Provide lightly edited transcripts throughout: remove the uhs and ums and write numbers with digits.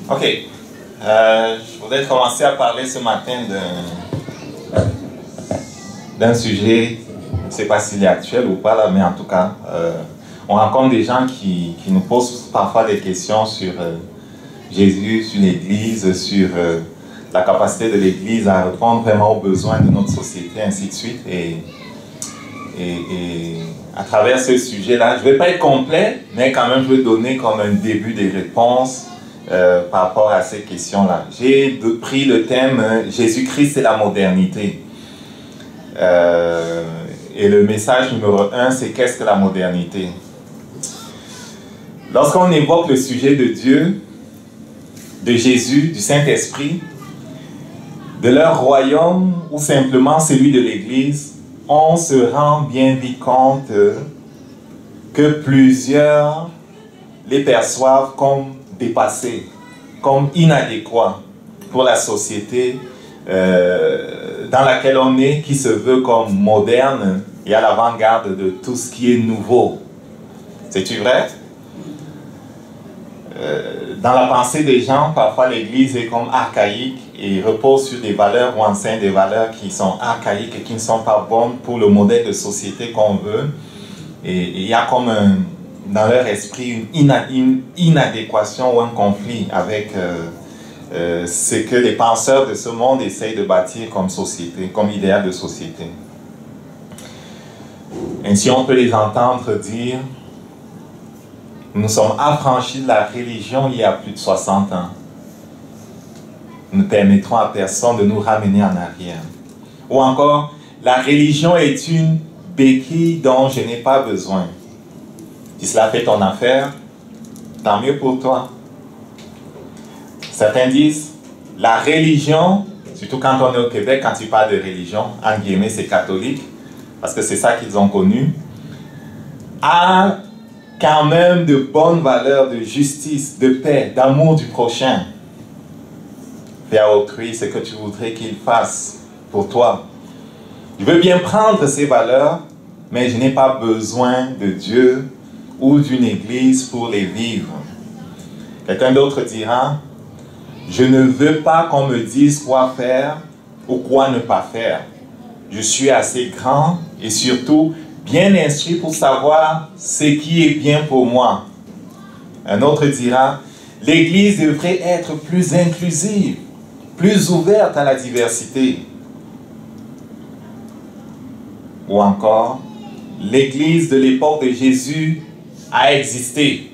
Ok. Je voudrais commencer à parler ce matin d'un sujet, je ne sais pas s'il est actuel ou pas là, mais en tout cas, on rencontre des gens qui nous posent parfois des questions sur Jésus, sur l'Église, sur la capacité de l'Église à répondre vraiment aux besoins de notre société, ainsi de suite. Et à travers ce sujet-là, je ne vais pas être complet, mais quand même, je vais donner comme un début des réponses par rapport à ces questions-là. J'ai pris le thème « Jésus-Christ et la modernité ». Et le message numéro 1, c'est « Qu'est-ce que la modernité ?» Lorsqu'on évoque le sujet de Dieu, de Jésus, du Saint-Esprit, de leur royaume ou simplement celui de l'Église, on se rend bien vite compte que plusieurs les perçoivent comme dépassés, comme inadéquats pour la société dans laquelle on est, qui se veut comme moderne et à l'avant-garde de tout ce qui est nouveau. C'est-tu vrai? Dans la pensée des gens, parfois l'Église est comme archaïque et repose sur des valeurs ou enseigne des valeurs qui sont archaïques et qui ne sont pas bonnes pour le modèle de société qu'on veut. Et il y a comme dans leur esprit une inadéquation ou un conflit avec ce que les penseurs de ce monde essayent de bâtir comme société, comme idéal de société. Ainsi, on peut les entendre dire: nous sommes affranchis de la religion il y a plus de 60 ans. Nous ne permettrons à personne de nous ramener en arrière. Ou encore, la religion est une béquille dont je n'ai pas besoin. Si cela fait ton affaire, tant mieux pour toi. Certains disent, la religion, surtout quand on est au Québec, quand tu parles de religion, en guillemets, c'est catholique, parce que c'est ça qu'ils ont connu, a quand même de bonnes valeurs de justice, de paix, d'amour du prochain. Fais à autrui ce que tu voudrais qu'il fasse pour toi. Je veux bien prendre ces valeurs, mais je n'ai pas besoin de Dieu ou d'une église pour les vivre. Quelqu'un d'autre dira, je ne veux pas qu'on me dise quoi faire ou quoi ne pas faire. Je suis assez grand et surtout bien instruit pour savoir ce qui est bien pour moi. Un autre dira, l'Église devrait être plus inclusive, plus ouverte à la diversité. Ou encore, l'Église de l'époque de Jésus a existé.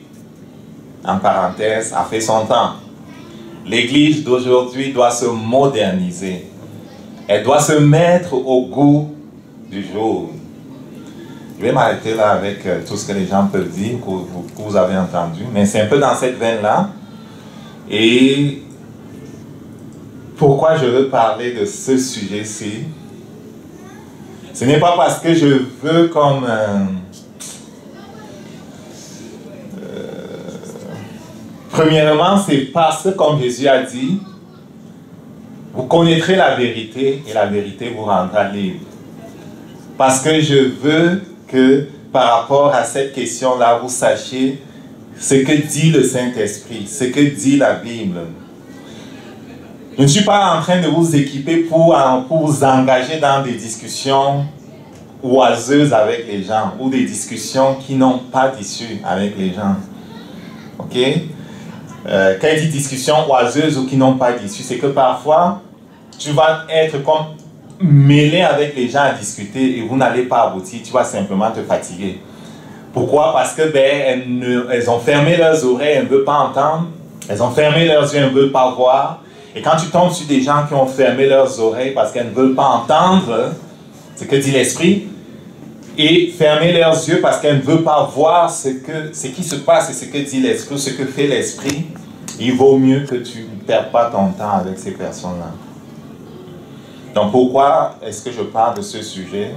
En parenthèse, a fait son temps. L'Église d'aujourd'hui doit se moderniser. Elle doit se mettre au goût du jour. Je vais m'arrêter là avec tout ce que les gens peuvent dire, que vous avez entendu. Mais c'est un peu dans cette veine-là. Et pourquoi je veux parler de ce sujet-ci? Ce n'est pas parce que je veux comme... premièrement, c'est parce que, comme Jésus a dit, vous connaîtrez la vérité et la vérité vous rendra libre. Parce que je veux que par rapport à cette question-là, vous sachiez ce que dit le Saint-Esprit, ce que dit la Bible. Je ne suis pas en train de vous équiper pour vous engager dans des discussions oiseuses avec les gens ou des discussions qui n'ont pas d'issue avec les gens. Ok? Quand il dit discussions oiseuses ou qui n'ont pas d'issue, c'est que parfois, tu vas être comme mêlé avec les gens à discuter et vous n'allez pas aboutir, tu vas simplement te fatiguer. Pourquoi? Parce que elles ont fermé leurs oreilles, elles ne veulent pas entendre, elles ont fermé leurs yeux, elles ne veulent pas voir. Et quand tu tombes sur des gens qui ont fermé leurs oreilles parce qu'elles ne veulent pas entendre ce que dit l'Esprit, et fermer leurs yeux parce qu'elles ne veulent pas voir ce qui se passe et ce que dit l'Esprit, ce que fait l'Esprit, il vaut mieux que tu ne perds pas ton temps avec ces personnes-là. Donc pourquoi est-ce que je parle de ce sujet?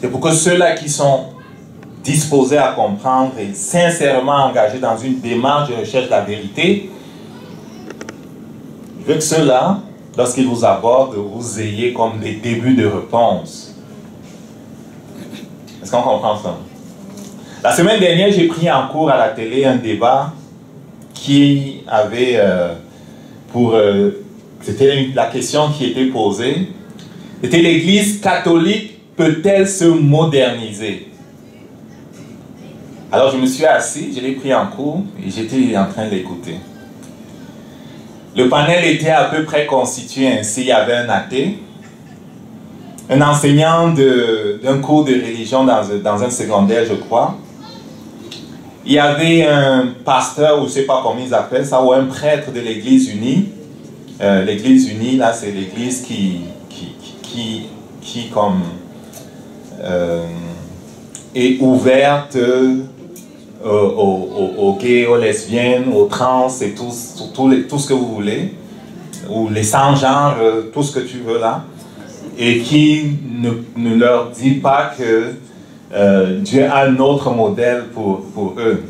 C'est pour que ceux-là qui sont disposés à comprendre et sincèrement engagés dans une démarche de recherche de la vérité, je veux que ceux-là, lorsqu'ils vous abordent, vous ayez comme des débuts de réponse. Est-ce qu'on comprend ça? La semaine dernière, j'ai pris en cours à la télé un débat qui avait c'était la question qui était posée. C'était l'Église catholique peut-elle se moderniser? Alors je me suis assis, je l'ai pris en cours et j'étais en train de l'écouter. Le panel était à peu près constitué ainsi. Il y avait un athée, un enseignant d'un cours de religion dans un secondaire, je crois. Il y avait un pasteur, ou je ne sais pas comment ils appellent ça, ou un prêtre de l'Église unie. L'Église unie, là, c'est l'Église qui comme, est ouverte aux gays, aux lesbiennes, aux trans et tout ce que vous voulez, ou les sans-genres, tout ce que tu veux là, et qui ne leur dit pas que Dieu a un autre modèle pour eux.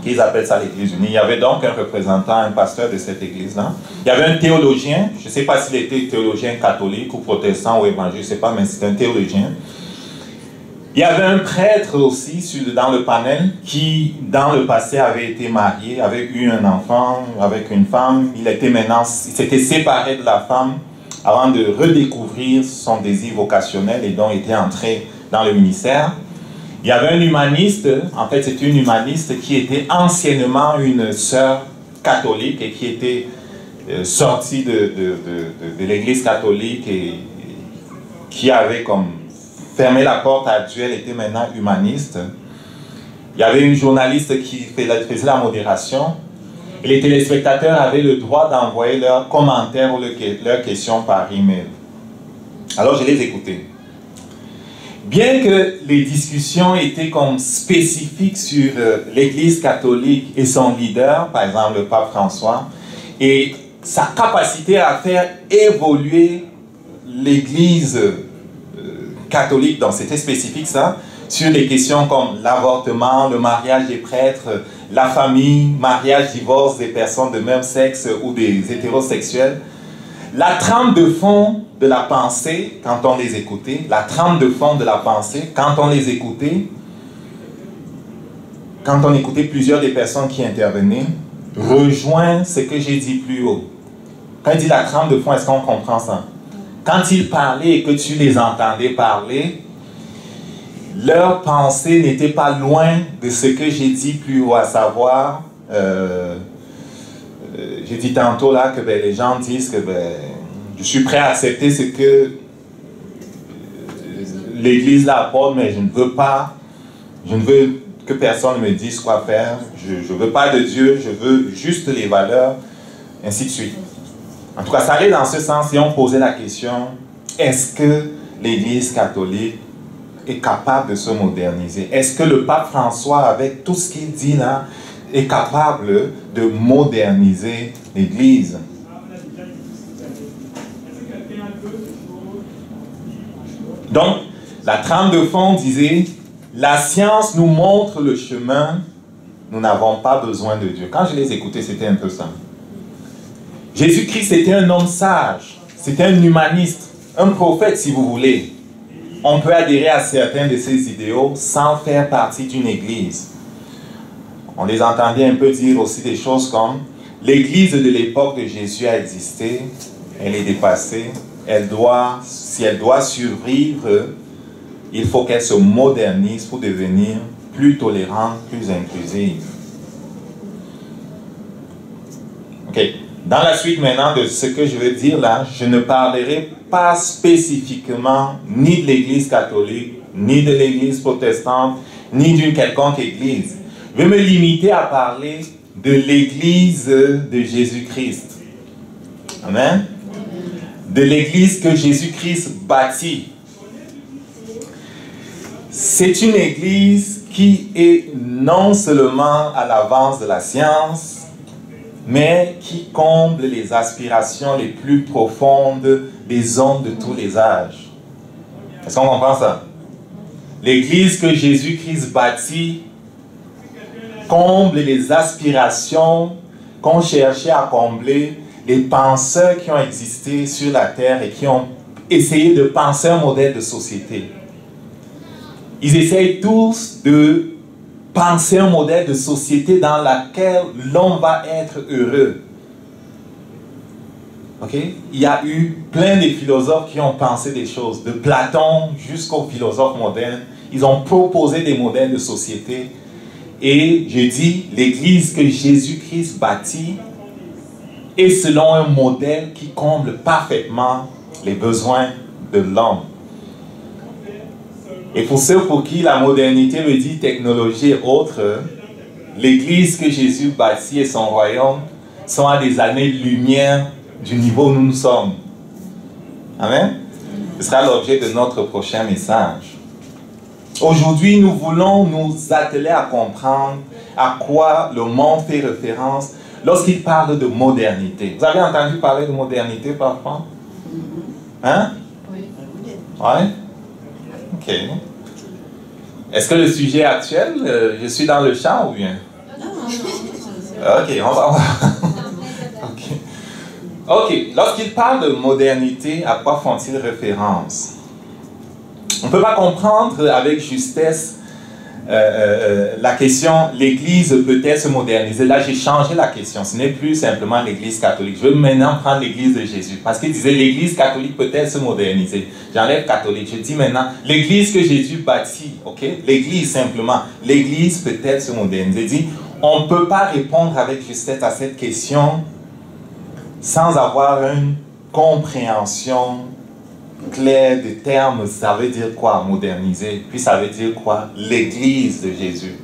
Ils appellent ça l'Église unie. Il y avait donc un représentant, un pasteur de cette église-là. Il y avait un théologien, je ne sais pas s'il était théologien catholique ou protestant ou évangile, je ne sais pas, mais c'est un théologien. Il y avait un prêtre aussi dans le panel qui, dans le passé, avait été marié, avait eu un enfant avec une femme. Il s'était séparé de la femme avant de redécouvrir son désir vocationnel et donc était entré dans le ministère. Il y avait un humaniste, en fait c'était une humaniste qui était anciennement une sœur catholique et qui était sortie de l'église catholique et qui avait comme fermé la porte à Dieu, elle était maintenant humaniste. Il y avait une journaliste qui faisait la modération et les téléspectateurs avaient le droit d'envoyer leurs commentaires ou leurs questions par email. Alors je les écoutais. Bien que les discussions étaient comme spécifiques sur l'Église catholique et son leader, par exemple le pape François, et sa capacité à faire évoluer l'Église catholique, donc c'était spécifique ça, sur des questions comme l'avortement, le mariage des prêtres, la famille, mariage, divorce des personnes de même sexe ou des hétérosexuels. La trame de fond de la pensée, quand on les écoutait, la trame de fond de la pensée, quand on les écoutait, quand on écoutait plusieurs des personnes qui intervenaient, rejoint ce que j'ai dit plus haut. Quand il dit la trame de fond, est-ce qu'on comprend ça? Quand ils parlaient et que tu les entendais parler, leur pensée n'était pas loin de ce que j'ai dit plus haut, à savoir, j'ai dit tantôt là que les gens disent que je suis prêt à accepter ce que l'Église là apporte, mais je ne veux que personne me dise quoi faire. Je ne veux pas de Dieu, je veux juste les valeurs, ainsi de suite. En tout cas, ça allait dans ce sens et on posait la question, est-ce que l'Église catholique est capable de se moderniser? Est-ce que le pape François, avec tout ce qu'il dit là, est capable de moderniser l'Église? Donc, la trame de fond disait, la science nous montre le chemin, nous n'avons pas besoin de Dieu. Quand je les écoutais, c'était un peu ça. Jésus-Christ était un homme sage, c'était un humaniste, un prophète si vous voulez. On peut adhérer à certains de ses idéaux sans faire partie d'une église. On les entendait un peu dire aussi des choses comme l'église de l'époque de Jésus a existé, elle est dépassée, si elle doit survivre, il faut qu'elle se modernise pour devenir plus tolérante, plus inclusive. Ok. Dans la suite maintenant de ce que je veux dire là, je ne parlerai pas spécifiquement ni de l'Église catholique, ni de l'Église protestante, ni d'une quelconque Église. Je vais me limiter à parler de l'Église de Jésus-Christ. Amen. De l'Église que Jésus-Christ bâtit. C'est une Église qui est non seulement à l'avance de la science, mais qui comble les aspirations les plus profondes des hommes de tous les âges. Est-ce qu'on comprend ça? L'Église que Jésus-Christ bâtit comble les aspirations qu'ont cherché à combler les penseurs qui ont existé sur la terre et qui ont essayé de penser un modèle de société. Ils essayent tous de penser un modèle de société dans laquelle l'homme va être heureux. Ok? Il y a eu plein de philosophes qui ont pensé des choses, de Platon jusqu'aux philosophes modernes. Ils ont proposé des modèles de société. Et je dis, l'Église que Jésus-Christ bâtit est selon un modèle qui comble parfaitement les besoins de l'homme. Et pour ceux pour qui la modernité veut dire technologie et autres, l'Église que Jésus bâtit et son royaume sont à des années-lumière du niveau où nous sommes. Amen. Ce sera l'objet de notre prochain message. Aujourd'hui, nous voulons nous atteler à comprendre à quoi le monde fait référence lorsqu'il parle de modernité. Vous avez entendu parler de modernité parfois? Hein? Oui. Ouais? Ok. Est-ce que le sujet est actuel? Je suis dans le champ ou bien? Non. Ok, on va voir. Ok, lorsqu'il parle de modernité, à quoi font-ils référence? On ne peut pas comprendre avec justesse la question, l'Église peut-elle se moderniser? Là, j'ai changé la question. Ce n'est plus simplement l'Église catholique. Je veux maintenant prendre l'Église de Jésus. Parce qu'il disait, l'Église catholique peut-elle se moderniser? J'enlève catholique. Je dis maintenant, l'Église que Jésus bâtit, ok? L'Église simplement. L'Église peut-elle se moderniser? Il dit, on ne peut pas répondre avec justesse à cette question sans avoir une compréhension claire des termes. Ça veut dire quoi, moderniser? Puis ça veut dire quoi? L'Église de Jésus.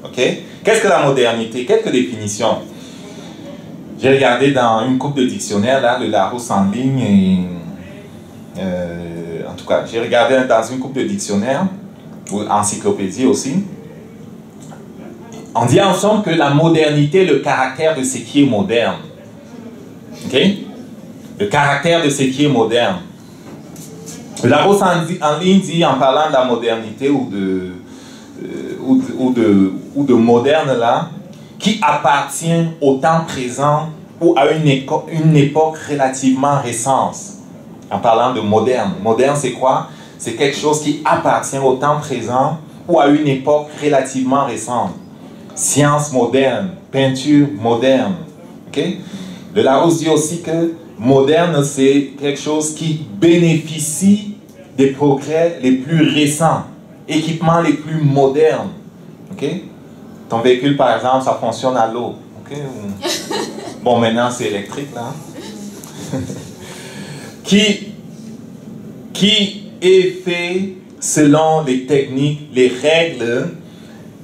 Ok? Qu'est-ce que la modernité? Quelques définitions. J'ai regardé dans une coupe de dictionnaires, là, le Larousse en ligne, et, en tout cas, j'ai regardé dans une coupe de dictionnaires, ou encyclopédie aussi. On dit ensemble que la modernité est le caractère de ce qui est moderne. Ok? Le caractère de ce qui est moderne. Le Larousse en ligne dit, en parlant de la modernité ou de moderne là, qui appartient au temps présent ou à une époque relativement récente. En parlant de moderne. Moderne, c'est quoi? C'est quelque chose qui appartient au temps présent ou à une époque relativement récente. Science moderne, peinture moderne. Okay? Le Larousse dit aussi que moderne, c'est quelque chose qui bénéficie des progrès les plus récents, équipements les plus modernes. Okay? Ton véhicule, par exemple, ça fonctionne à l'eau. Okay? Bon, maintenant, c'est électrique, là. qui est fait selon les techniques, les règles,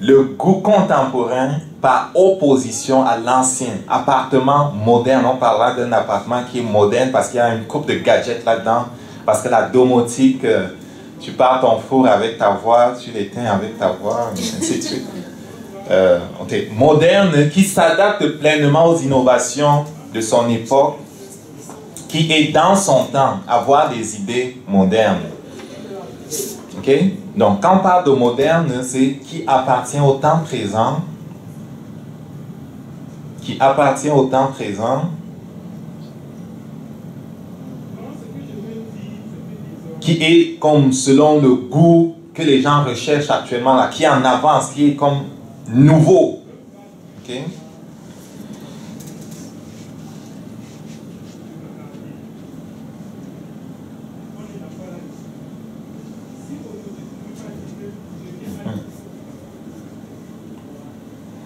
le goût contemporain par opposition à l'ancien appartement moderne. On parlera d'un appartement qui est moderne parce qu'il y a une coupe de gadgets là-dedans. Parce que la domotique, tu pars ton four avec ta voix, tu l'éteins avec ta voix, ainsi de suite. Okay. Moderne, qui s'adapte pleinement aux innovations de son époque, qui est dans son temps, avoir des idées modernes. Ok? Donc, quand on parle de moderne, c'est qui appartient au temps présent, qui appartient au temps présent, qui est comme selon le goût que les gens recherchent actuellement, là, qui est en avance, qui est comme nouveau. Ok?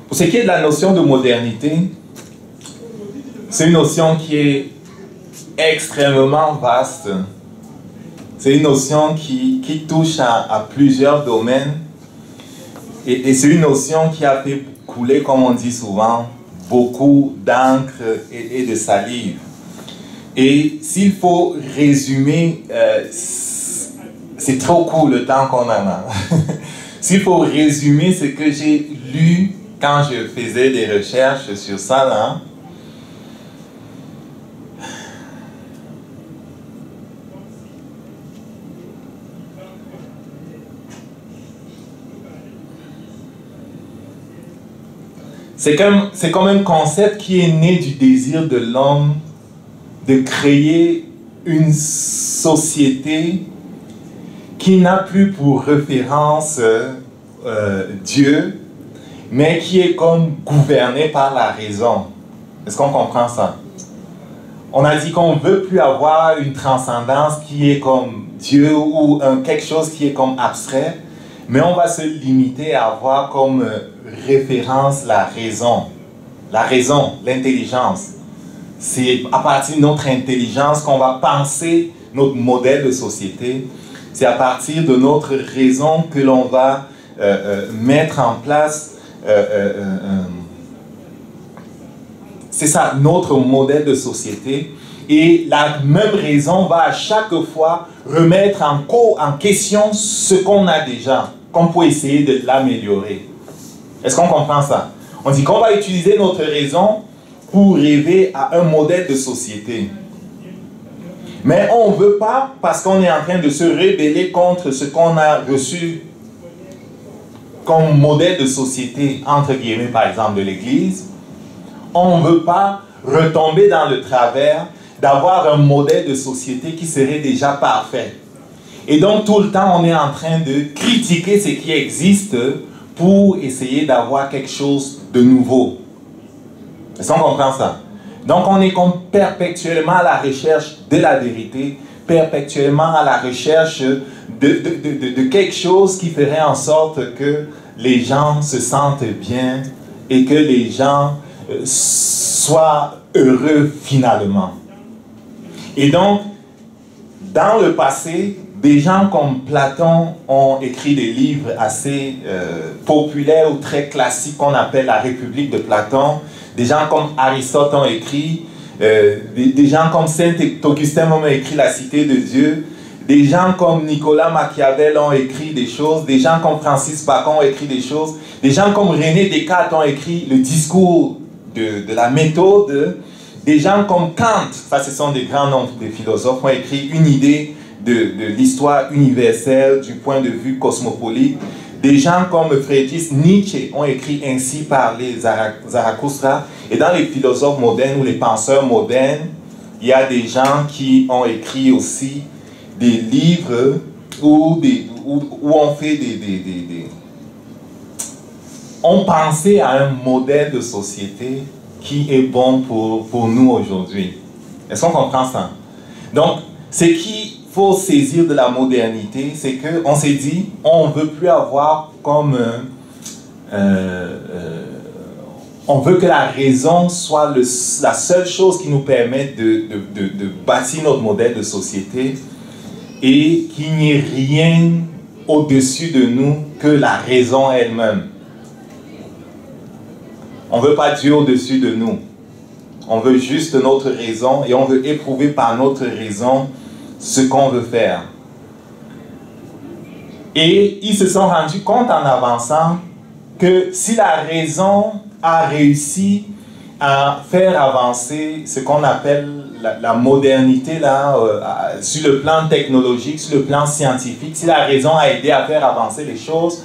Pour ce qui est de la notion de modernité, c'est une notion qui est extrêmement vaste. C'est une notion qui touche à plusieurs domaines. Et c'est une notion qui a fait couler, comme on dit souvent, beaucoup d'encre et de salive. Et s'il faut résumer, c'est trop court le temps qu'on en a. S'il faut résumer ce que j'ai lu quand je faisais des recherches sur ça, là, c'est comme un concept qui est né du désir de l'homme de créer une société qui n'a plus pour référence Dieu, mais qui est comme gouverné par la raison. Est-ce qu'on comprend ça? On a dit qu'on ne veut plus avoir une transcendance qui est comme Dieu ou quelque chose qui est comme abstrait, mais on va se limiter à avoir comme référence la raison, l'intelligence. C'est à partir de notre intelligence qu'on va penser notre modèle de société. C'est à partir de notre raison que l'on va mettre en place, c'est ça, notre modèle de société. Et la même raison va à chaque fois remettre en question ce qu'on a déjà, qu'on peut essayer de l'améliorer. Est-ce qu'on comprend ça? On dit qu'on va utiliser notre raison pour rêver à un modèle de société. Mais on ne veut pas, parce qu'on est en train de se rebeller contre ce qu'on a reçu comme modèle de société, entre guillemets, par exemple, de l'Église, on ne veut pas retomber dans le travers d'avoir un modèle de société qui serait déjà parfait. Et donc, tout le temps, on est en train de critiquer ce qui existe pour essayer d'avoir quelque chose de nouveau. Est-ce qu'on comprend ça? Donc, on est comme perpétuellement à la recherche de la vérité, perpétuellement à la recherche de quelque chose qui ferait en sorte que les gens se sentent bien et que les gens soient heureux finalement. Et donc, dans le passé, des gens comme Platon ont écrit des livres assez populaires ou très classiques qu'on appelle la République de Platon. Des gens comme Aristote ont écrit, des gens comme Saint-Augustin ont écrit La Cité de Dieu, des gens comme Nicolas Machiavel ont écrit des choses, des gens comme Francis Bacon ont écrit des choses, des gens comme René Descartes ont écrit le discours de la méthode, des gens comme Kant, ça ce sont des grands noms de philosophes, ont écrit une idée de l'histoire universelle du point de vue cosmopolite. Des gens comme Friedrich Nietzsche ont écrit Ainsi parlait Zarathustra. Et dans les philosophes modernes ou les penseurs modernes, il y a des gens qui ont écrit aussi des livres où on fait on pensait à un modèle de société qui est bon pour nous aujourd'hui. Est-ce qu'on comprend ça? Donc, ce qu'il faut saisir de la modernité, c'est qu'on s'est dit, on ne veut plus avoir comme... on veut que la raison soit la seule chose qui nous permette de bâtir notre modèle de société et qu'il n'y ait rien au-dessus de nous que la raison elle-même. On ne veut pas Dieu au-dessus de nous. On veut juste notre raison et on veut éprouver par notre raison ce qu'on veut faire. Et ils se sont rendus compte en avançant que si la raison a réussi à faire avancer ce qu'on appelle la modernité là, sur le plan technologique, sur le plan scientifique, si la raison a aidé à faire avancer les choses,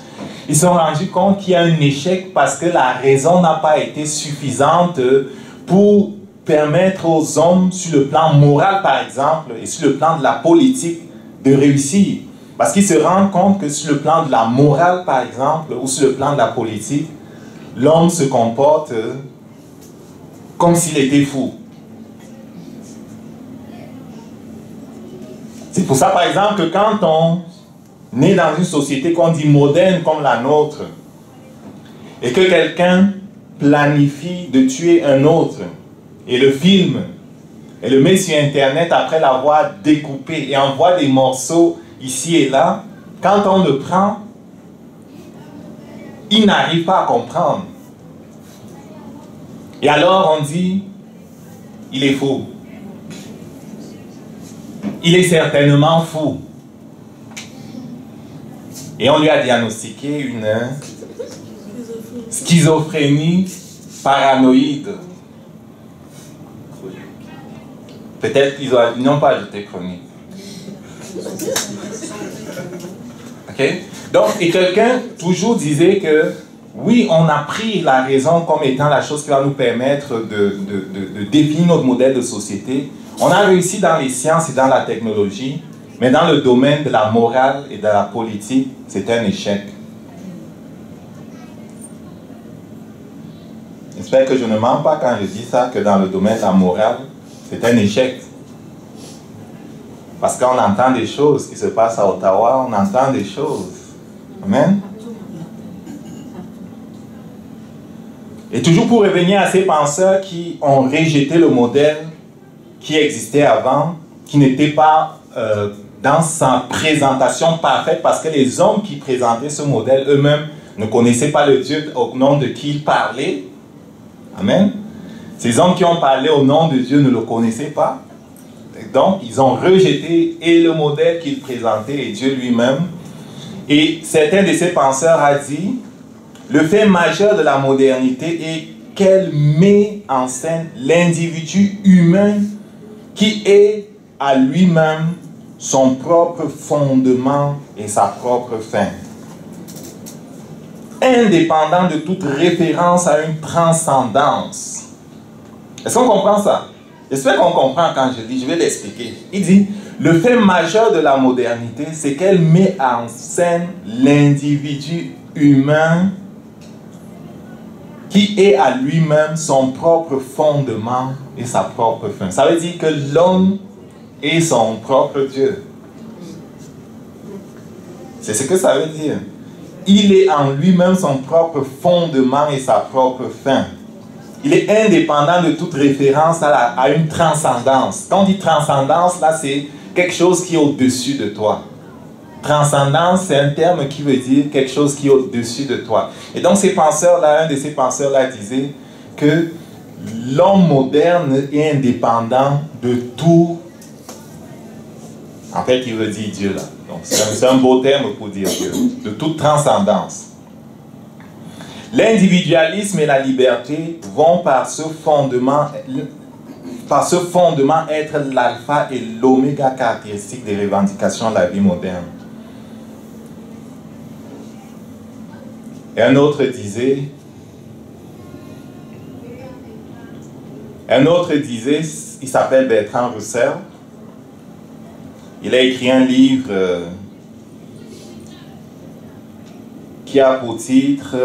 ils se sont rendus compte qu'il y a un échec parce que la raison n'a pas été suffisante pour permettre aux hommes, sur le plan moral par exemple, et sur le plan de la politique, de réussir. Parce qu'ils se rendent compte que sur le plan de la morale par exemple, ou sur le plan de la politique, l'homme se comporte comme s'il était fou. C'est pour ça par exemple que quand on est dans une société qu'on dit moderne comme la nôtre, et que quelqu'un planifie de tuer un autre, et le filme, et le met sur Internet après l'avoir découpé, et envoie des morceaux ici et là, quand on le prend, il n'arrive pas à comprendre. Et alors on dit, il est fou. Il est certainement fou. Et on lui a diagnostiqué une schizophrénie paranoïde. Peut-être qu'ils n'ont pas ajouté chronique. Ok? Donc, et quelqu'un toujours disait que oui, on a pris la raison comme étant la chose qui va nous permettre de définir notre modèle de société. On a réussi dans les sciences et dans la technologie, mais dans le domaine de la morale et de la politique, c'est un échec. J'espère que je ne mens pas quand je dis ça, que dans le domaine de la morale, c'est un échec. Parce qu'on entend des choses qui se passent à Ottawa, on entend des choses. Amen. Et toujours pour revenir à ces penseurs qui ont rejeté le modèle qui existait avant, qui n'était pas dans sa présentation parfaite, parce que les hommes qui présentaient ce modèle eux-mêmes ne connaissaient pas le Dieu au nom de qui ils parlaient. Amen. Ces hommes qui ont parlé au nom de Dieu ne le connaissaient pas. Donc, ils ont rejeté et le modèle qu'il présentait et Dieu lui-même. Et certains de ces penseurs ont dit, le fait majeur de la modernité est qu'elle met en scène l'individu humain qui est à lui-même son propre fondement et sa propre fin. Indépendant de toute référence à une transcendance. Est-ce qu'on comprend ça? J'espère qu'on comprend quand je dis, je vais l'expliquer. Il dit, le fait majeur de la modernité, c'est qu'elle met en scène l'individu humain qui est à lui-même son propre fondement et sa propre fin. Ça veut dire que l'homme est son propre Dieu. C'est ce que ça veut dire. Il est en lui-même son propre fondement et sa propre fin. Il est indépendant de toute référence à une transcendance. Quand on dit transcendance, là, c'est quelque chose qui est au-dessus de toi. Transcendance, c'est un terme qui veut dire quelque chose qui est au-dessus de toi. Et donc, ces penseurs-là, un de ces penseurs-là disait que l'homme moderne est indépendant de tout. En fait, il veut dire Dieu, là. Donc, c'est un beau terme pour dire Dieu. De toute transcendance. L'individualisme et la liberté vont par ce fondement être l'alpha et l'oméga caractéristique des revendications de la vie moderne. Et un autre disait, il s'appelle Bertrand Russell, il a écrit un livre qui a pour titre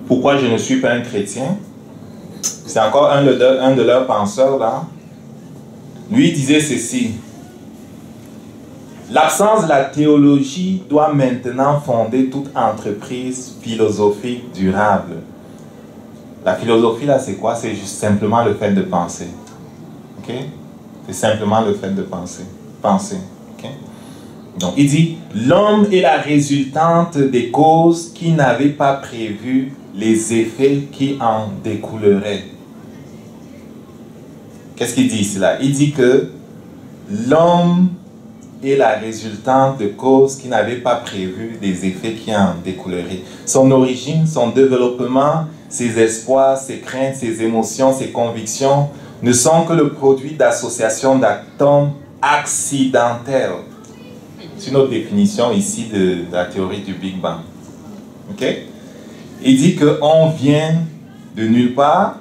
Pourquoi je ne suis pas un chrétien? C'est encore un de leurs penseurs là. Lui disait ceci. L'absence de la théologie doit maintenant fonder toute entreprise philosophique durable. La philosophie là, c'est quoi? C'est juste simplement le fait de penser. Ok? C'est simplement le fait de penser. Penser. Ok? Donc il dit, l'homme est la résultante des causes qui n'avaient pas prévu les effets qui en découleraient. Qu'est-ce qu'il dit ici là? Il dit que l'homme est la résultante de causes qui n'avaient pas prévu des effets qui en découleraient. Son origine, son développement, ses espoirs, ses craintes, ses émotions, ses convictions ne sont que le produit d'associations d'atomes accidentels. C'est une autre définition ici de la théorie du Big Bang. Ok? Il dit qu'on vient de nulle part.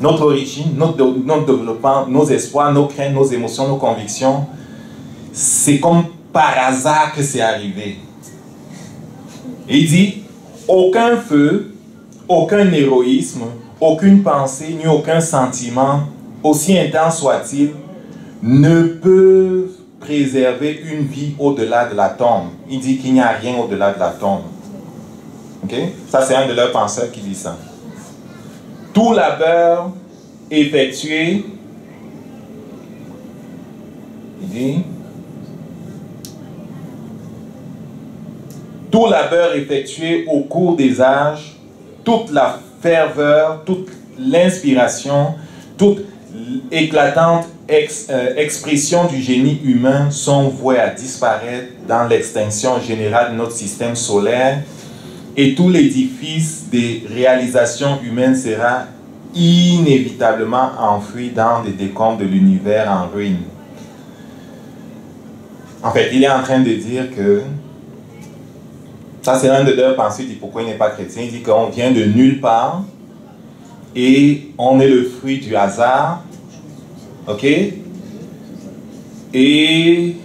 Notre origine, notre développement, nos espoirs, nos craintes, nos émotions, nos convictions, c'est comme par hasard que c'est arrivé. Et il dit, aucun feu, aucun héroïsme, aucune pensée, ni aucun sentiment, aussi intense soit-il, ne peuvent préserver une vie au-delà de la tombe. Il dit qu'il n'y a rien au-delà de la tombe. Ok? Ça, c'est un de leurs penseurs qui dit ça. Tout labeur effectué, il dit, tout labeur effectué au cours des âges, toute la ferveur, toute l'inspiration, toute éclatante expression du génie humain sont vouées à disparaître dans l'extinction générale de notre système solaire, et tout l'édifice des réalisations humaines sera inévitablement enfoui dans les décombres de l'univers en ruine. En fait, il est en train de dire que, ça c'est l'un de leurs pensées, il dit pourquoi il n'est pas chrétien, il dit qu'on vient de nulle part et on est le fruit du hasard, ok? Et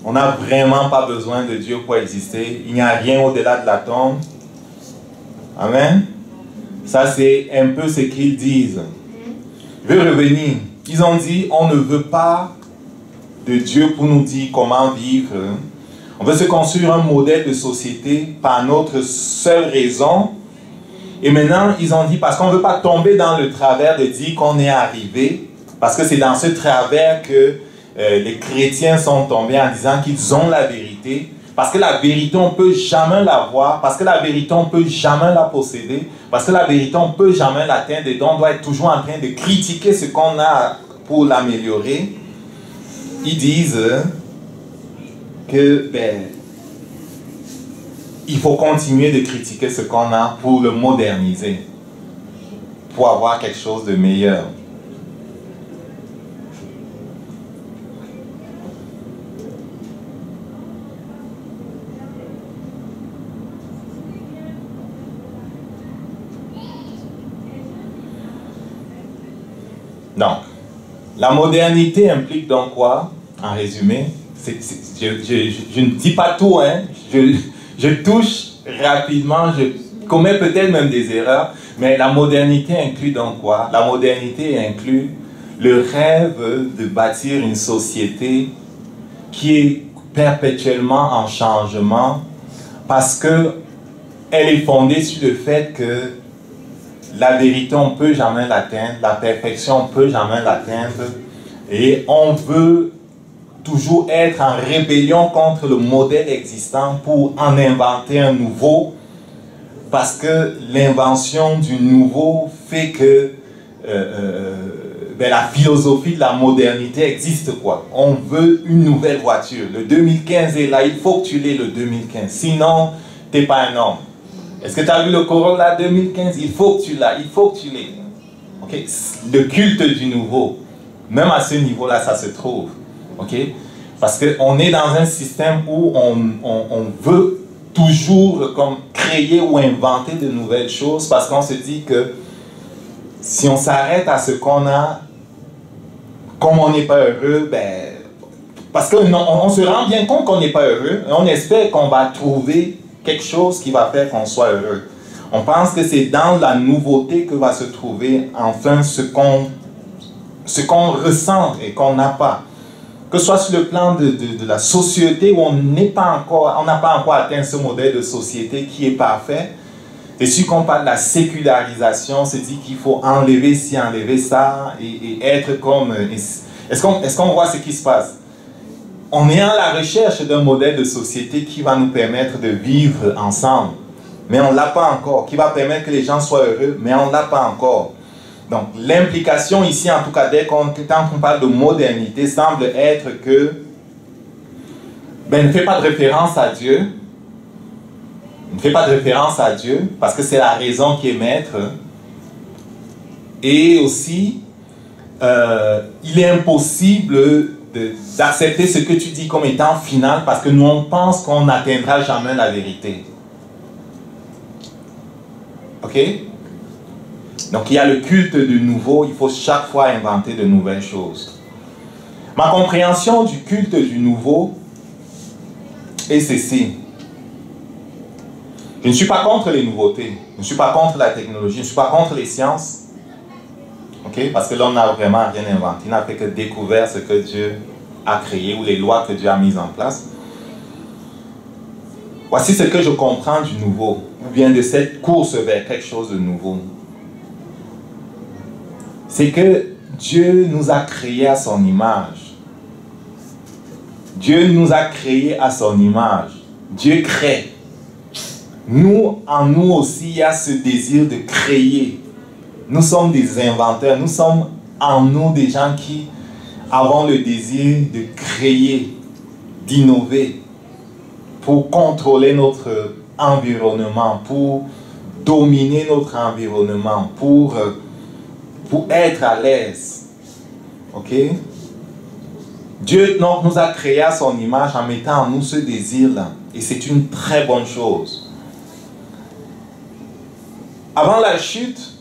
On n'a vraiment pas besoin de Dieu pour exister. Il n'y a rien au-delà de la tombe. Amen. Ça, c'est un peu ce qu'ils disent. Je vais revenir. Ils ont dit, on ne veut pas de Dieu pour nous dire comment vivre. On veut se construire un modèle de société par notre seule raison. Et maintenant, ils ont dit, parce qu'on ne veut pas tomber dans le travers de dire qu'on est arrivé, parce que c'est dans ce travers que les chrétiens sont tombés en disant qu'ils ont la vérité, parce que la vérité, on ne peut jamais la voir, parce que la vérité, on ne peut jamais la posséder, parce que la vérité, on ne peut jamais l'atteindre, et donc on doit être toujours en train de critiquer ce qu'on a pour l'améliorer. Ils disent que il faut continuer de critiquer ce qu'on a pour le moderniser, pour avoir quelque chose de meilleur. Donc, la modernité implique donc quoi? En résumé, je ne dis pas tout, hein. Je touche rapidement, je commets peut-être même des erreurs, mais la modernité inclut donc quoi? La modernité inclut le rêve de bâtir une société qui est perpétuellement en changement parce qu'elle est fondée sur le fait que la vérité, on ne peut jamais l'atteindre, la perfection, on ne peut jamais l'atteindre, et on veut toujours être en rébellion contre le modèle existant pour en inventer un nouveau, parce que l'invention du nouveau fait que la philosophie de la modernité existe, quoi. On veut une nouvelle voiture. Le 2015 est là, il faut que tu l'aies le 2015. Sinon, tu n'es pas un homme. Est-ce que tu as vu le Corolla 2015? Il faut que tu l'aies, il faut que tu l'aies. Okay? Le culte du nouveau, même à ce niveau-là, ça se trouve. Okay? Parce qu'on est dans un système où on veut toujours comme créer ou inventer de nouvelles choses, parce qu'on se dit que si on s'arrête à ce qu'on a, comme on n'est pas heureux, parce qu'on se rend bien compte qu'on n'est pas heureux, et on espère qu'on va trouver quelque chose qui va faire qu'on soit heureux. On pense que c'est dans la nouveauté que va se trouver enfin ce qu'on ressent et qu'on n'a pas. Que ce soit sur le plan de la société où on n'a pas encore atteint ce modèle de société qui est parfait. Et si on parle de la sécularisation, c'est dit qu'il faut enlever ci, enlever ça et être comme... Est-ce qu'on voit ce qui se passe? On est à la recherche d'un modèle de société qui va nous permettre de vivre ensemble, mais on ne l'a pas encore, qui va permettre que les gens soient heureux, mais on ne l'a pas encore. Donc l'implication ici, en tout cas, quand on parle de modernité, semble être que ne fait pas de référence à Dieu, ne fait pas de référence à Dieu, parce que c'est la raison qui est maître, et aussi, il est impossible d'accepter ce que tu dis comme étant final, parce que nous on pense qu'on n'atteindra jamais la vérité. Ok? Donc il y a le culte du nouveau, il faut chaque fois inventer de nouvelles choses. Ma compréhension du culte du nouveau est ceci. Je ne suis pas contre les nouveautés, je ne suis pas contre la technologie, je ne suis pas contre les sciences. Okay? Parce que l'homme n'a vraiment rien inventé, il n'a fait que découvrir ce que Dieu a créé ou les lois que Dieu a mises en place. Voici ce que je comprends du nouveau, ou bien de cette course vers quelque chose de nouveau. C'est que Dieu nous a créés à son image. Dieu nous a créés à son image. Dieu crée. Nous, en nous aussi, il y a ce désir de créer. Nous sommes des inventeurs. Nous sommes en nous des gens qui avons le désir de créer, d'innover, pour contrôler notre environnement, pour dominer notre environnement, pour être à l'aise. Ok? Dieu donc, nous a créés à son image en mettant en nous ce désir-là. Et c'est une très bonne chose. Avant la chute,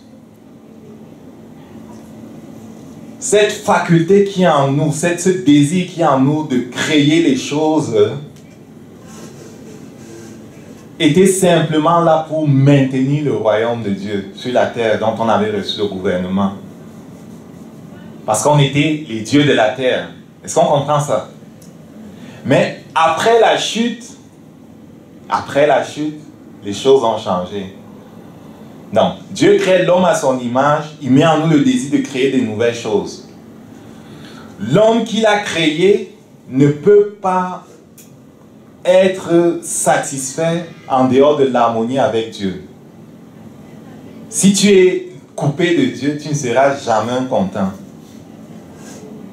cette faculté qui est en nous, ce désir qui est en nous de créer les choses, était simplement là pour maintenir le royaume de Dieu sur la terre dont on avait reçu le gouvernement. Parce qu'on était les dieux de la terre. Est-ce qu'on comprend ça? Mais après la chute, les choses ont changé. Donc, Dieu crée l'homme à son image, il met en nous le désir de créer de nouvelles choses. L'homme qu'il a créé ne peut pas être satisfait en dehors de l'harmonie avec Dieu. Si tu es coupé de Dieu, tu ne seras jamais content.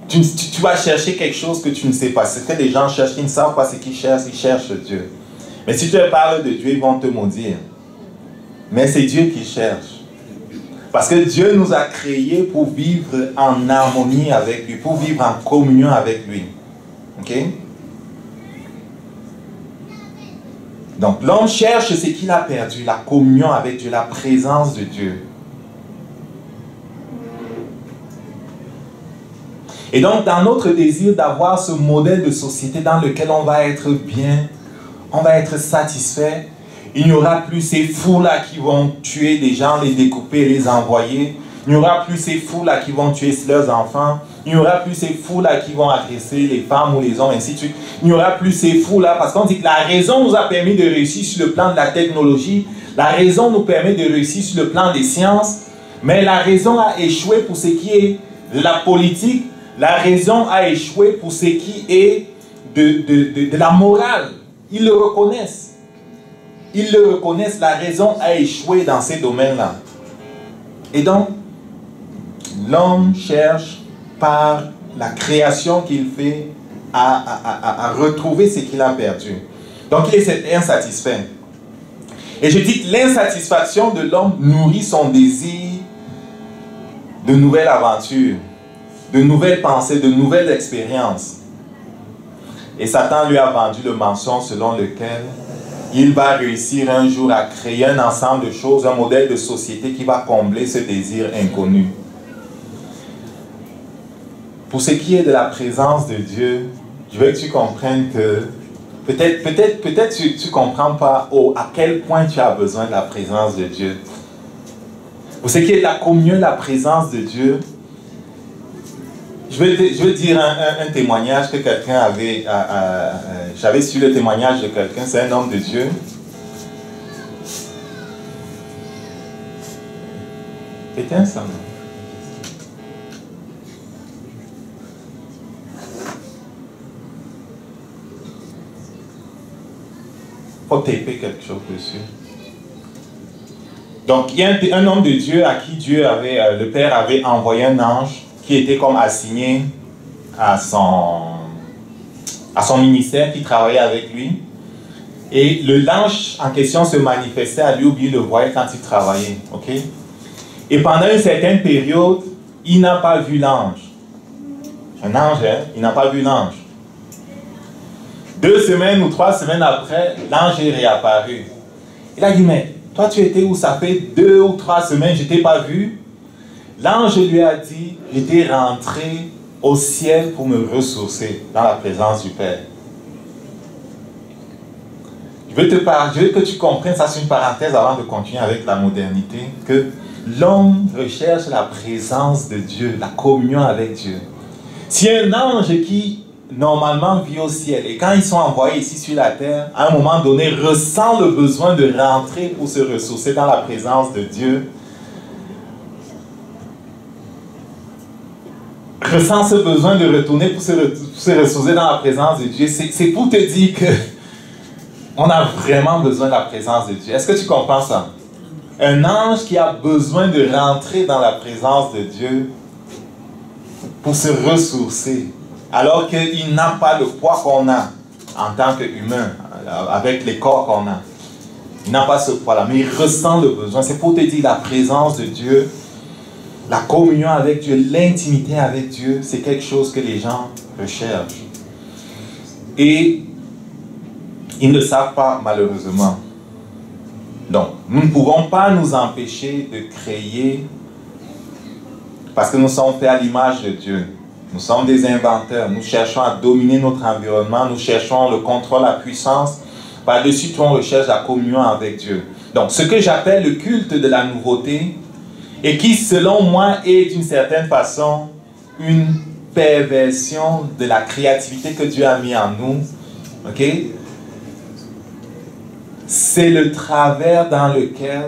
Tu vas chercher quelque chose que tu ne sais pas. C'est que les gens cherchent, ils ne savent pas ce qu'ils cherchent Dieu. Mais si tu leur parles de Dieu, ils vont te maudire. Mais c'est Dieu qui cherche. Parce que Dieu nous a créés pour vivre en harmonie avec lui, pour vivre en communion avec lui. Ok? Donc l'homme cherche ce qu'il a perdu, la communion avec Dieu, la présence de Dieu. Et donc dans notre désir d'avoir ce modèle de société dans lequel on va être bien, on va être satisfait, il n'y aura plus ces fous-là qui vont tuer des gens, les découper et les envoyer. Il n'y aura plus ces fous-là qui vont tuer leurs enfants. Il n'y aura plus ces fous-là qui vont agresser les femmes ou les hommes, ainsi de suite. Il n'y aura plus ces fous-là parce qu'on dit que la raison nous a permis de réussir sur le plan de la technologie. La raison nous permet de réussir sur le plan des sciences. Mais la raison a échoué pour ce qui est de la politique. La raison a échoué pour ce qui est de la morale. Ils le reconnaissent. Ils le reconnaissent, la raison a échoué dans ces domaines-là. Et donc, l'homme cherche par la création qu'il fait à retrouver ce qu'il a perdu. Donc, il est insatisfait. Et je dis que l'insatisfaction de l'homme nourrit son désir de nouvelles aventures, de nouvelles pensées, de nouvelles expériences. Et Satan lui a vendu le mensonge selon lequel il va réussir un jour à créer un ensemble de choses, un modèle de société qui va combler ce désir inconnu. Pour ce qui est de la présence de Dieu, je veux que tu comprennes que peut-être tu ne comprends pas à quel point tu as besoin de la présence de Dieu. Pour ce qui est de la communion, de la présence de Dieu, je veux dire un témoignage que quelqu'un avait. J'avais su le témoignage de quelqu'un, c'est un homme de Dieu. Éteins ça. Faut taper quelque chose dessus. Donc, il y a un homme de Dieu à qui Dieu avait, le Père avait envoyé un ange qui était comme assigné à son ministère, qui travaillait avec lui. Et l'ange en question se manifestait à lui ou bien le voyait quand il travaillait. Okay? Et pendant une certaine période, il n'a pas vu l'ange. Un ange, hein? Il n'a pas vu l'ange. 2 semaines ou 3 semaines après, l'ange est réapparu. Il a dit, mais toi tu étais où? Ça fait 2 ou 3 semaines, je ne t'ai pas vu. L'ange lui a dit, j'étais rentré au ciel pour me ressourcer dans la présence du Père. Je veux que tu comprennes, ça c'est une parenthèse avant de continuer avec la modernité, que l'homme recherche la présence de Dieu, la communion avec Dieu. Si un ange qui normalement vit au ciel et quand ils sont envoyés ici sur la terre, à un moment donné ressent le besoin de rentrer pour se ressourcer dans la présence de Dieu, ressent ce besoin de retourner pour se ressourcer dans la présence de Dieu, c'est pour te dire que on a vraiment besoin de la présence de Dieu. Est-ce que tu comprends ça? Un ange qui a besoin de rentrer dans la présence de Dieu pour se ressourcer, alors qu'il n'a pas le poids qu'on a en tant qu'humain, avec les corps qu'on a. Il n'a pas ce poids-là, mais il ressent le besoin. C'est pour te dire la présence de Dieu, la communion avec Dieu, l'intimité avec Dieu, c'est quelque chose que les gens recherchent. Et ils ne le savent pas, malheureusement. Donc, nous ne pouvons pas nous empêcher de créer Parce que nous sommes faits à l'image de Dieu. Nous sommes des inventeurs. Nous cherchons à dominer notre environnement. Nous cherchons le contrôle, la puissance. Par-dessus tout, on recherche la communion avec Dieu. Donc, ce que j'appelle le culte de la nouveauté, et qui, selon moi, est d'une certaine façon une perversion de la créativité que Dieu a mis en nous, ok? C'est le travers dans lequel,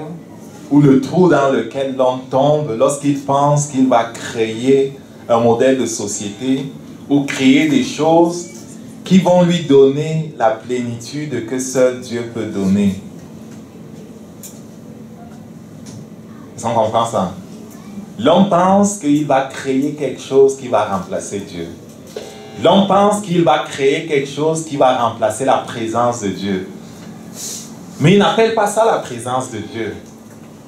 ou le trou dans lequel l'homme tombe lorsqu'il pense qu'il va créer un modèle de société ou créer des choses qui vont lui donner la plénitude que seul Dieu peut donner. Est-ce qu'on comprend ça? L'homme pense qu'il va créer quelque chose qui va remplacer Dieu. L'homme pense qu'il va créer quelque chose qui va remplacer la présence de Dieu. Mais il n'appelle pas ça la présence de Dieu.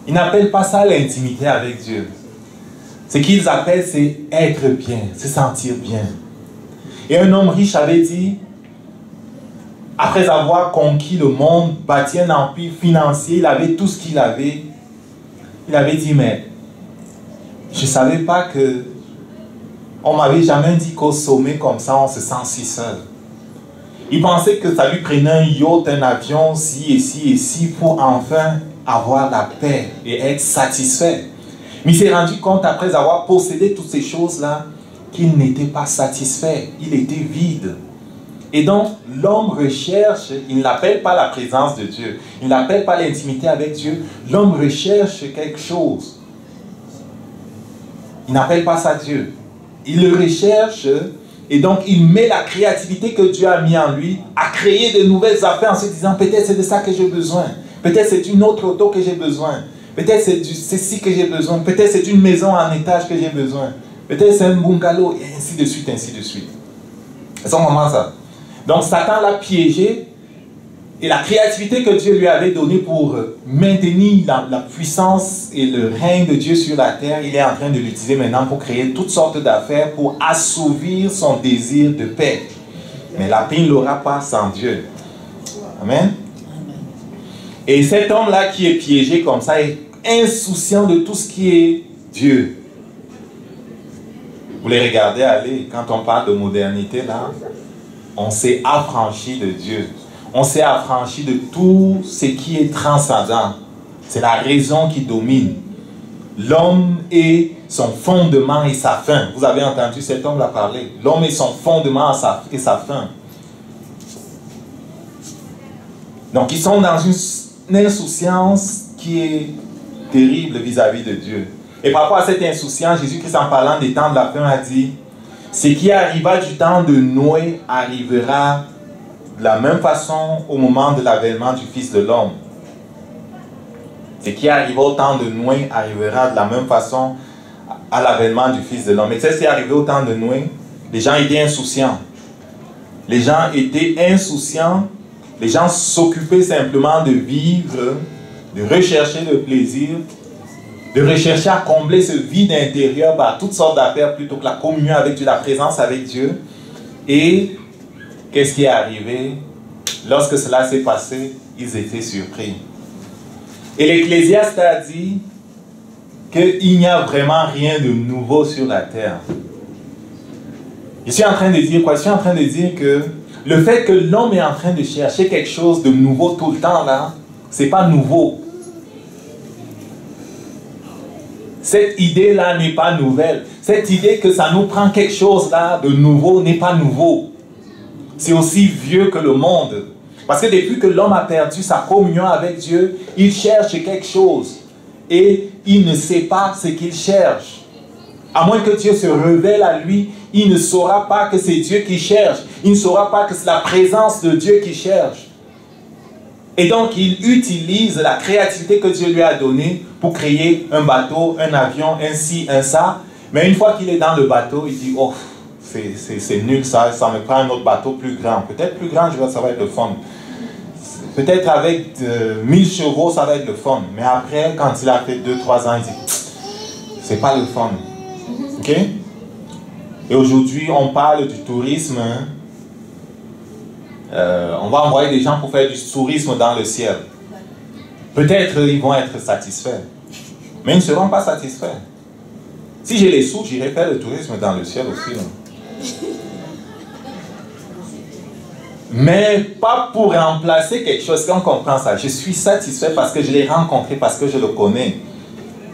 Il n'appelle pas ça l'intimité avec Dieu. Ce qu'ils appellent, c'est être bien, se sentir bien. Et un homme riche avait dit, après avoir conquis le monde, bâti un empire financier, il avait tout ce qu'il avait. Il avait dit, mais je ne savais pas que on m'avait jamais dit qu'au sommet comme ça, on se sent si seul. Il pensait que ça lui prenait un yacht, un avion, ci et ci et ci, pour enfin avoir la paix et être satisfait. Mais il s'est rendu compte, après avoir possédé toutes ces choses-là, qu'il n'était pas satisfait. Il était vide. Et donc, l'homme recherche, il n'appelle pas la présence de Dieu, il n'appelle pas l'intimité avec Dieu. L'homme recherche quelque chose. Il n'appelle pas ça Dieu. Il le recherche et donc il met la créativité que Dieu a mis en lui à créer de nouvelles affaires en se disant peut-être c'est de ça que j'ai besoin. Peut-être c'est une autre auto que j'ai besoin. Peut-être c'est ceci que j'ai besoin. Peut-être c'est une maison en étage que j'ai besoin. Peut-être c'est un bungalow et ainsi de suite, ainsi de suite. C'est un moment ça. Donc Satan l'a piégé et la créativité que Dieu lui avait donnée pour maintenir la puissance et le règne de Dieu sur la terre, il est en train de l'utiliser maintenant pour créer toutes sortes d'affaires pour assouvir son désir de paix. Mais la paix ne l'aura pas sans Dieu. Amen. Et cet homme-là qui est piégé comme ça est insouciant de tout ce qui est Dieu. Vous les regardez aller, quand on parle de modernité là, on s'est affranchi de Dieu. On s'est affranchi de tout ce qui est transcendant. C'est la raison qui domine. L'homme est son fondement et sa fin. Vous avez entendu cet homme-là parler. L'homme est son fondement et sa fin. Donc ils sont dans une insouciance qui est terrible vis-à-vis de Dieu. Et par rapport à cette insouciance, Jésus-Christ en parlant des temps de la fin a dit, ce qui arriva du temps de Noé arrivera de la même façon au moment de l'avènement du Fils de l'homme. Ce qui arriva au temps de Noé arrivera de la même façon à l'avènement du Fils de l'homme. Et c'est ce qui est arrivé au temps de Noé. Les gens étaient insouciants. Les gens étaient insouciants. Les gens s'occupaient simplement de vivre, de rechercher le plaisir, de rechercher à combler ce vide intérieur par toutes sortes d'affaires plutôt que la communion avec Dieu, la présence avec Dieu. Et qu'est-ce qui est arrivé? Lorsque cela s'est passé, ils étaient surpris. Et l'Ecclésiaste a dit qu'il n'y a vraiment rien de nouveau sur la terre. Je suis en train de dire quoi? Je suis en train de dire que le fait que l'homme est en train de chercher quelque chose de nouveau tout le temps là, c'est pas nouveau. Cette idée-là n'est pas nouvelle. Cette idée que ça nous prend quelque chose là de nouveau n'est pas nouveau. C'est aussi vieux que le monde. Parce que depuis que l'homme a perdu sa communion avec Dieu, il cherche quelque chose. Et il ne sait pas ce qu'il cherche. À moins que Dieu se révèle à lui, il ne saura pas que c'est Dieu qui cherche. Il ne saura pas que c'est la présence de Dieu qui cherche. Et donc, il utilise la créativité que Dieu lui a donnée pour créer un bateau, un avion, un ci, un ça. Mais une fois qu'il est dans le bateau, il dit, oh, c'est nul ça me prend un autre bateau plus grand. Peut-être plus grand, ça va être le fun. Peut-être avec 1000 chevaux, ça va être le fun. Mais après, quand il a fait 2-3 ans, il dit, c'est pas le fun. Ok? Et aujourd'hui, on parle du tourisme. On va envoyer des gens pour faire du tourisme dans le ciel. Peut-être ils vont être satisfaits. Mais ils ne seront pas satisfaits. Si j'ai les sous, j'irai faire le tourisme dans le ciel aussi. Là. Mais pas pour remplacer quelque chose. Quand on comprend ça, je suis satisfait parce que je l'ai rencontré, parce que je le connais.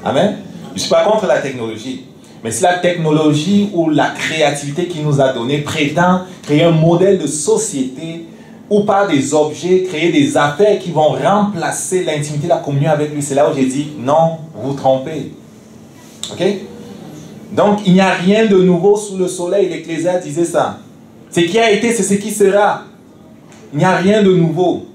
Amen. Je ne suis pas contre la technologie. Mais si la technologie ou la créativité qu'il nous a donnée prétend créer un modèle de société ou par des objets, créer des affaires qui vont remplacer l'intimité, la communion avec lui, c'est là où j'ai dit non, vous vous trompez. Ok? Donc, il n'y a rien de nouveau sous le soleil. L'Ecclésiaste disait ça. Ce qui a été, c'est ce qui sera. Il n'y a rien de nouveau.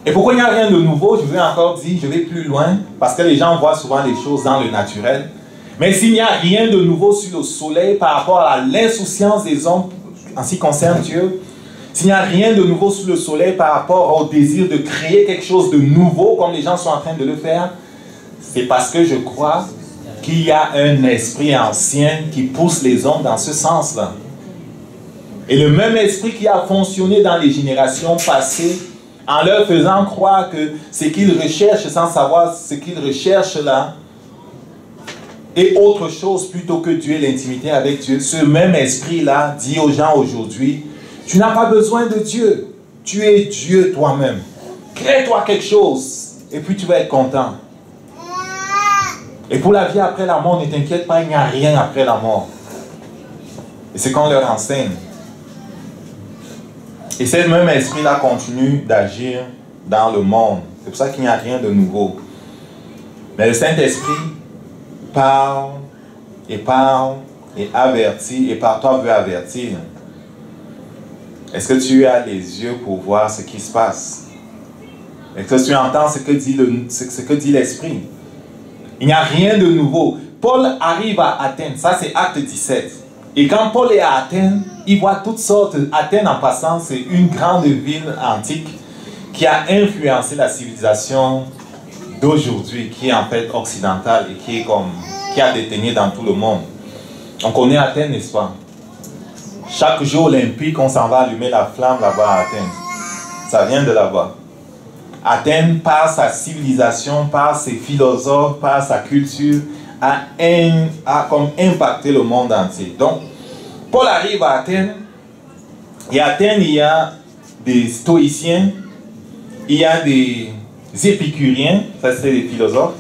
Et pourquoi il n'y a rien de nouveau? Je vais encore dire, je vais plus loin, parce que les gens voient souvent les choses dans le naturel. Mais s'il n'y a rien de nouveau sur le soleil par rapport à l'insouciance des hommes en ce qui concerne Dieu, s'il n'y a rien de nouveau sur le soleil par rapport au désir de créer quelque chose de nouveau, comme les gens sont en train de le faire, c'est parce que je crois qu'il y a un esprit ancien qui pousse les hommes dans ce sens-là. Et le même esprit qui a fonctionné dans les générations passées, en leur faisant croire que ce qu'ils recherchent sans savoir ce qu'ils recherchent là est autre chose plutôt que Dieu et l'intimité avec Dieu. Ce même esprit-là dit aux gens aujourd'hui, tu n'as pas besoin de Dieu. Tu es Dieu toi-même. Crée-toi quelque chose et puis tu vas être content. Et pour la vie après la mort, ne t'inquiète pas, il n'y a rien après la mort. Et c'est qu'on leur enseigne. Et ce même esprit-là continue d'agir dans le monde. C'est pour ça qu'il n'y a rien de nouveau. Mais le Saint-Esprit parle et avertit, et par toi veut avertir. Est-ce que tu as les yeux pour voir ce qui se passe? Est-ce que tu entends ce que dit l'Esprit? Il n'y a rien de nouveau. Paul arrive à Athènes, ça c'est Acte 17. Et quand Paul est à Athènes, il voit toutes sortes. Athènes, en passant, c'est une grande ville antique qui a influencé la civilisation d'aujourd'hui, qui est en fait occidentale et qui a déteigné dans tout le monde. On connaît Athènes, n'est-ce pas? Chaque jour olympique, on s'en va allumer la flamme là-bas à Athènes. Ça vient de là-bas. Athènes, par sa civilisation, par ses philosophes, par sa culture, a comme impacté le monde entier. Donc, Paul arrive à Athènes, et à Athènes, il y a des stoïciens, il y a des épicuriens, ça c'est des philosophes,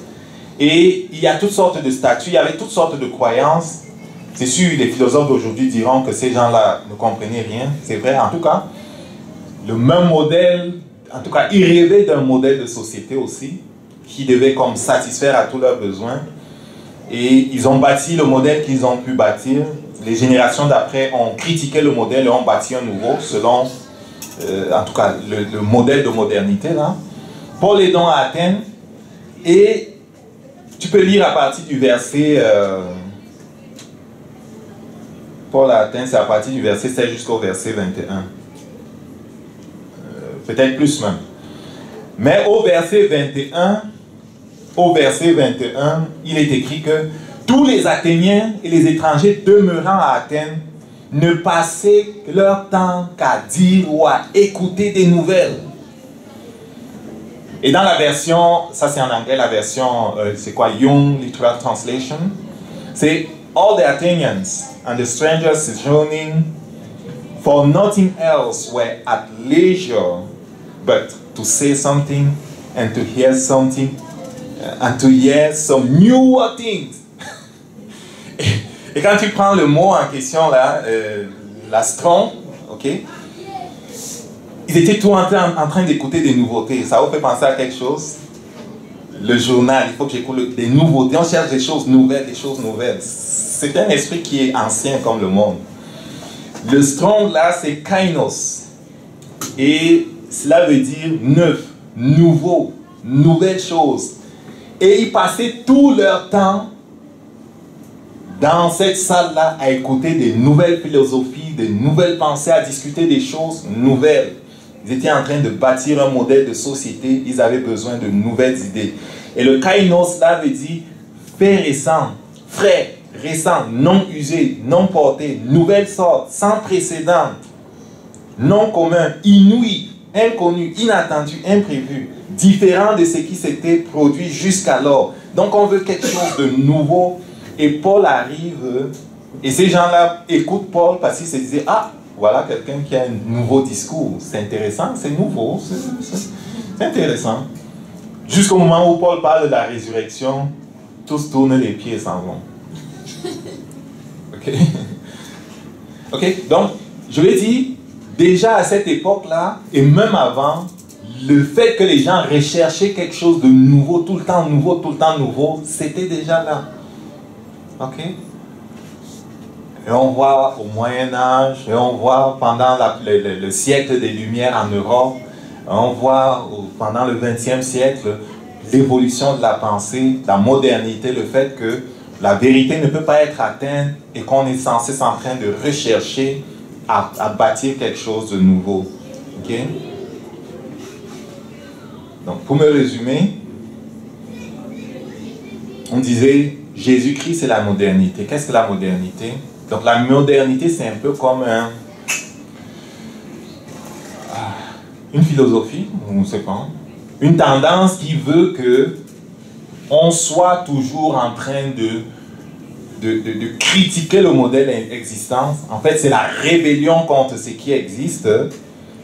et il y a toutes sortes de statues, il y avait toutes sortes de croyances. C'est sûr, les philosophes d'aujourd'hui diront que ces gens-là ne comprenaient rien, c'est vrai, en tout cas, le même modèle, en tout cas, ils rêvaient d'un modèle de société aussi, qui devait comme satisfaire à tous leurs besoins. Et ils ont bâti le modèle qu'ils ont pu bâtir. Les générations d'après ont critiqué le modèle et ont bâti un nouveau, selon, en tout cas, le modèle de modernité. Là. Paul est donc à Athènes, et tu peux lire à partir du verset... Paul à Athènes, c'est à partir du verset 16 jusqu'au verset 21. Peut-être plus même. Mais au verset 21, il est écrit que tous les Athéniens et les étrangers demeurant à Athènes ne passaient leur temps qu'à dire ou à écouter des nouvelles. Et dans la version, ça c'est en anglais, la version, c'est quoi, Young Literal Translation, c'est all the Athenians and the strangers sojourning for nothing else were at leisure but to say something and to hear something and to hear some newer things. Et quand tu prends le mot en question là, l'astron, ok, ils étaient tous en train d'écouter des nouveautés. Ça vous fait penser à quelque chose? Le journal, il faut que j'écoute des nouveautés. On cherche des choses nouvelles, C'est un esprit qui est ancien comme le monde. Le strong là, c'est kainos. Et cela veut dire neuf, nouveau, nouvelle chose. Et ils passaient tout leur temps dans cette salle-là à écouter des nouvelles philosophies, des nouvelles pensées, à discuter des choses nouvelles. Ils étaient en train de bâtir un modèle de société, ils avaient besoin de nouvelles idées. Et le kainos là veut dire fait récent, frais, récent, non usé, non porté, nouvelle sorte, sans précédent, non commun, inouï, inconnu, inattendu, imprévu, différent de ce qui s'était produit jusqu'alors. Donc on veut quelque chose de nouveau. Et Paul arrive, et ces gens-là écoutent Paul parce qu'ils se disaient, ah, voilà quelqu'un qui a un nouveau discours. C'est intéressant, c'est nouveau, c'est intéressant. Jusqu'au moment où Paul parle de la résurrection, tous tournent les pieds et s'en vont. Ok? Ok? Donc, je vais dire, déjà à cette époque-là, et même avant, le fait que les gens recherchaient quelque chose de nouveau, tout le temps nouveau, c'était déjà là. Ok? Et on voit au Moyen-Âge, et on voit pendant le siècle des Lumières en Europe, on voit pendant le XXe siècle l'évolution de la pensée, la modernité, le fait que la vérité ne peut pas être atteinte et qu'on est sans cesse en train de rechercher à bâtir quelque chose de nouveau. Ok? Donc, pour me résumer, on disait Jésus-Christ c'est la modernité. Qu'est-ce que la modernité? Donc la modernité c'est un peu comme une philosophie, on ne sait pas, une tendance qui veut que on soit toujours en train de critiquer le modèle existant. En fait, c'est la rébellion contre ce qui existe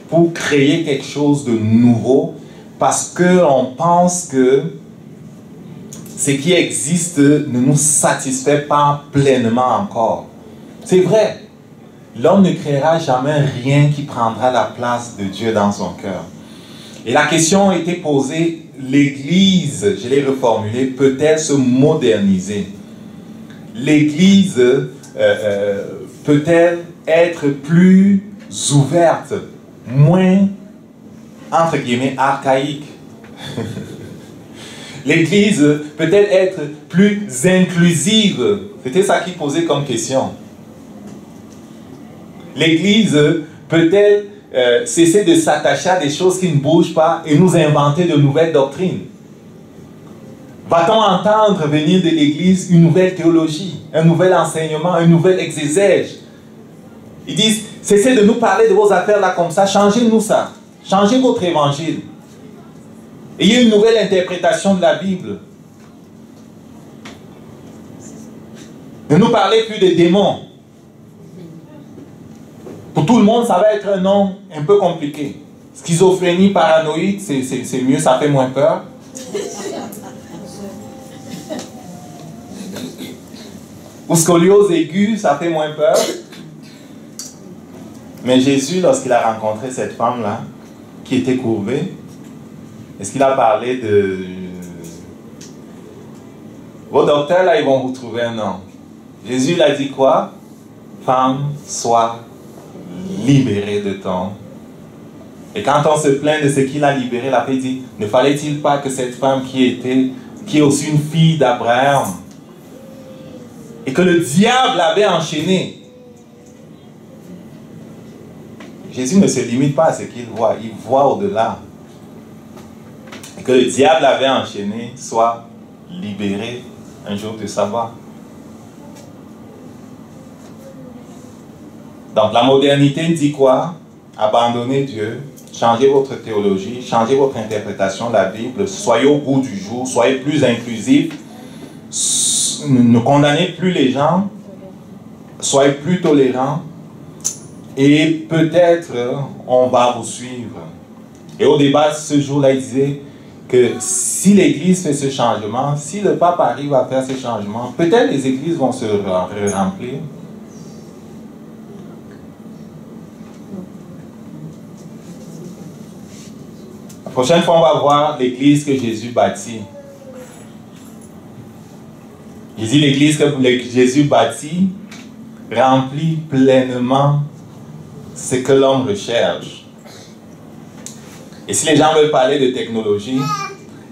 pour créer quelque chose de nouveau parce qu'on pense que ce qui existe ne nous satisfait pas pleinement encore. C'est vrai, l'homme ne créera jamais rien qui prendra la place de Dieu dans son cœur. Et la question a été posée, l'Église, je l'ai reformulée, peut-elle se moderniser? L'Église peut-elle être plus ouverte, moins, entre guillemets, archaïque? L'Église peut-elle être plus inclusive? C'était ça qui posait comme question. L'Église peut-elle cesser de s'attacher à des choses qui ne bougent pas et nous inventer de nouvelles doctrines? Va-t-on entendre venir de l'Église une nouvelle théologie, un nouvel enseignement, un nouvel exégèse? Ils disent, cessez de nous parler de vos affaires là comme ça, changez-nous ça. Changez votre évangile. Ayez une nouvelle interprétation de la Bible. Ne nous parlez plus des démons. Pour tout le monde, ça va être un nom un peu compliqué. Schizophrénie, paranoïde, c'est mieux, ça fait moins peur. Ou scoliose aiguë, ça fait moins peur. Mais Jésus, lorsqu'il a rencontré cette femme-là, qui était courbée, est-ce qu'il a parlé de... Vos docteurs, là, ils vont vous trouver un nom. Jésus, il a dit quoi? Femme, sois libérée de ton... Et quand on se plaint de ce qu'il a libéré, la paix dit, ne fallait-il pas que cette femme qui est aussi une fille d'Abraham, et que le diable avait enchaîné. Jésus ne se limite pas à ce qu'il voit, il voit au-delà. Et que le diable avait enchaîné soit libéré un jour de sabbat. Donc la modernité dit quoi? Abandonnez Dieu, changez votre théologie, changez votre interprétation de la Bible, soyez au goût du jour, soyez plus inclusifs, ne condamnez plus les gens, soyez plus tolérants, et peut-être on va vous suivre. Et au débat ce jour-là, il disait que si l'Église fait ce changement, si le pape arrive à faire ce changement, peut-être les églises vont se remplir. La prochaine fois, on va voir l'église que Jésus bâtit. Il dit l'église que Jésus bâtit remplit pleinement ce que l'homme recherche. Et si les gens veulent parler de technologie,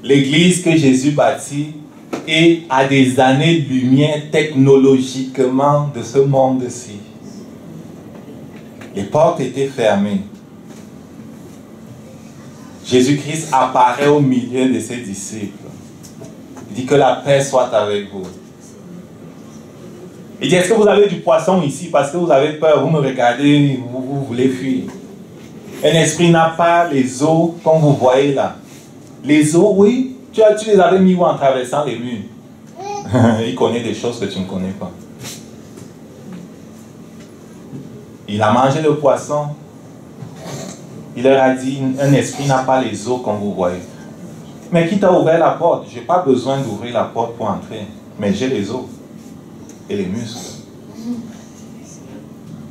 l'église que Jésus bâtit est à des années-lumière technologiquement de ce monde-ci. Les portes étaient fermées. Jésus-Christ apparaît au milieu de ses disciples. Il dit que la paix soit avec vous. Il dit, est-ce que vous avez du poisson ici parce que vous avez peur, vous me regardez, vous voulez fuir. Un esprit n'a pas les os comme vous voyez là. Les os, oui, tu les avais mis où en traversant les murs? Il connaît des choses que tu ne connais pas. Il a mangé le poisson. Il leur a dit, un esprit n'a pas les os comme vous voyez. Mais qui t'a ouvert la porte? Je n'ai pas besoin d'ouvrir la porte pour entrer. Mais j'ai les os et les muscles.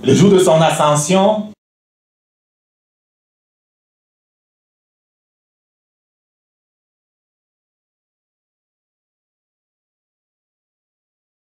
Le jour de son ascension,